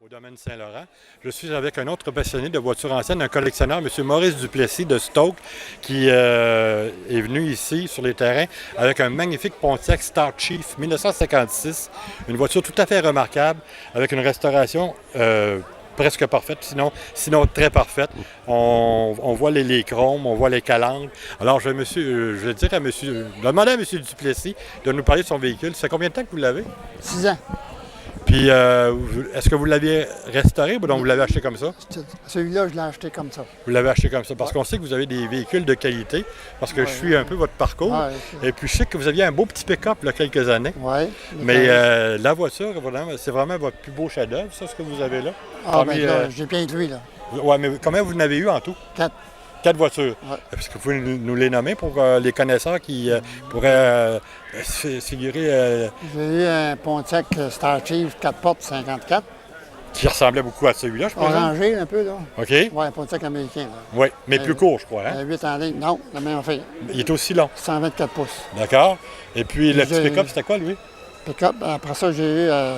Au domaine Saint-Laurent. Je suis avec un autre passionné de voitures anciennes, un collectionneur, M. Maurice Duplessis de Stoke, qui est venu ici sur les terrains avec un magnifique Pontiac Star Chief 1956, une voiture tout à fait remarquable, avec une restauration presque parfaite, sinon très parfaite. On voit les chromes, on voit les calandres. Alors, je dirais demander à M. Duplessis de nous parler de son véhicule. Ça fait combien de temps que vous l'avez? 6 ans. Puis, est-ce que vous l'aviez restauré ou donc vous l'avez acheté comme ça? Celui-là, je l'ai acheté comme ça. Vous l'avez acheté comme ça, parce qu'on sait que vous avez des véhicules de qualité, parce que je suis un peu votre parcours. Ouais, et puis, je sais que vous aviez un beau petit pick-up il y a quelques années. Oui. Mais la voiture, c'est vraiment votre plus beau chef-d'œuvre, ça, ce que vous avez là? J'ai bien inclus, là. Oui, mais combien vous en avez eu en tout? 4. 4 voitures. Ouais. Est-ce que vous pouvez nous les nommer pour les connaisseurs qui pourraient figurer... J'ai eu un Pontiac Star Chief 4 portes 54. qui ressemblait beaucoup à celui-là, je pense. Orangé, un peu, là. OK. Oui, un Pontiac américain, là. Oui, mais plus court, je crois. Hein? 8 en ligne. Non, la même affaire. Il est aussi long. 124 pouces. D'accord. Et puis, le petit pick-up, c'était quoi, lui? Pick-up. Après ça, j'ai eu un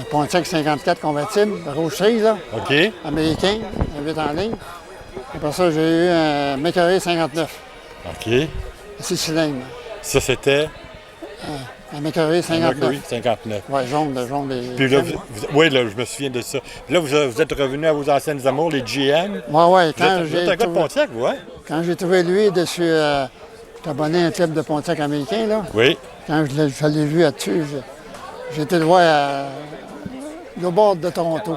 Pontiac 54 convertible, rouge cerise, là. OK. Américain, 8 en ligne. Après ça, j'ai eu un McRae 59. OK. 6 cylindres. Ça, c'était Un McRae 59. Mercury 59. Oui, jaune. Puis là, oui, là, je me souviens de ça. Puis là, vous êtes revenu à vos anciennes amours, les GM. Oui, Vous êtes un gars de Pontiac, vous, hein? quand j'ai trouvé lui dessus, j'étais abonné à un club de Pontiac américain, là. Oui. Quand je l'ai vu là-dessus, j'ai été le voir au bord de Toronto,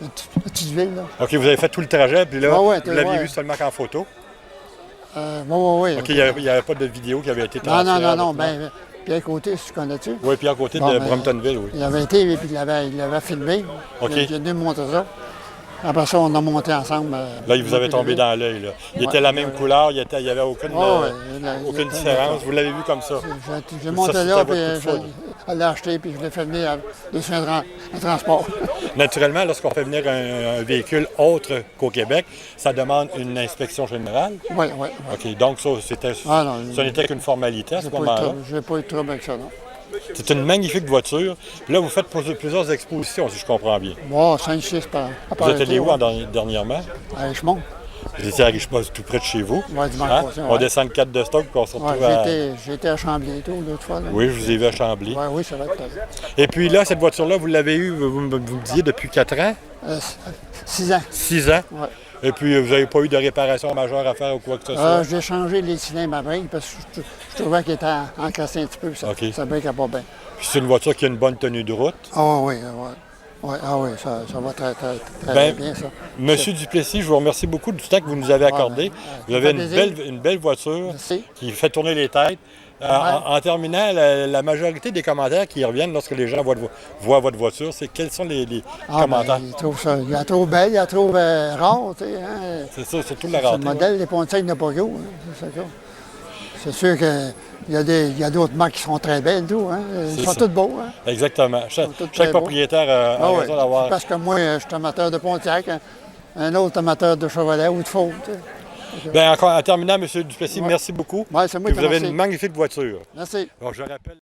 une petite ville, là. OK, vous avez fait tout le trajet, puis là, Ouais, vous l'aviez vu seulement qu'en photo. Oui. OK, il n'y avait pas de vidéo qui avait été transférée. Non. Ben, Pierre Côté, si tu connais-tu? Oui, puis à côté de Bromptonville, oui. Il avait été, et puis il l'avait filmé. OK. Il est venu me montrer ça. Après ça, on a monté ensemble. Là, il vous avait tombé dans l'œil, là. Il était la même couleur, il n'y avait aucune différence. Vous l'avez vu comme ça. J'ai monté là, puis je l'ai acheté, puis je l'ai fait venir dessus un transport. Naturellement, lorsqu'on fait venir un véhicule autre qu'au Québec, ça demande une inspection générale. Oui. OK, donc ça, ce n'était qu'une formalité à ce moment-là. Je n'ai pas eu de trouble avec ça, non. C'est une magnifique voiture. Puis là, vous faites plusieurs expositions, si je comprends bien. Moi, 5-6 par Vous êtes allé où dernièrement? À Richemont. Vous étiez à Richemont, tout près de chez vous. Oui, dimanche passé. On descend le 4 de Stoke, puis on se retrouve J'ai été à Chambly et tout, l'autre fois. Là. Oui, je vous ai vu à Chambly. Oui, ça va être. Et puis là, cette voiture-là, vous l'avez eue, vous me disiez, depuis 4 ans? 6 ans. 6 ans? Oui. Et puis, vous n'avez pas eu de réparation majeure à faire ou quoi que ce soit? J'ai changé les cylindres à briques parce que je trouvais qu'il était encassé un petit peu. Ça brique pas bien. Puis c'est une voiture qui a une bonne tenue de route? Ah oui. Ça va très bien, ça. Monsieur Duplessis, je vous remercie beaucoup du temps que vous nous avez accordé. Vous avez une belle voiture qui fait tourner les têtes. En terminant, la majorité des commentaires qui reviennent lorsque les gens voient votre voiture, c'est quels sont les commentaires? Ils la trouvent belle, ils la trouvent rare. Hein. C'est ça, surtout la rareté. Le modèle des Pontiac n'a pas gros. C'est sûr qu'il y a d'autres marques qui sont très belles, tout. Hein. Ils sont tous beaux. Hein. Exactement. Chaque propriétaire a raison d'avoir... Parce que moi, je suis amateur de Pontiac, un autre amateur de Chevrolet ou de Ford. Bien, encore, en terminant, M. Duplessis, merci beaucoup. Ouais, c'est moi qui vous avez une magnifique voiture. Merci. Alors, je rappelle...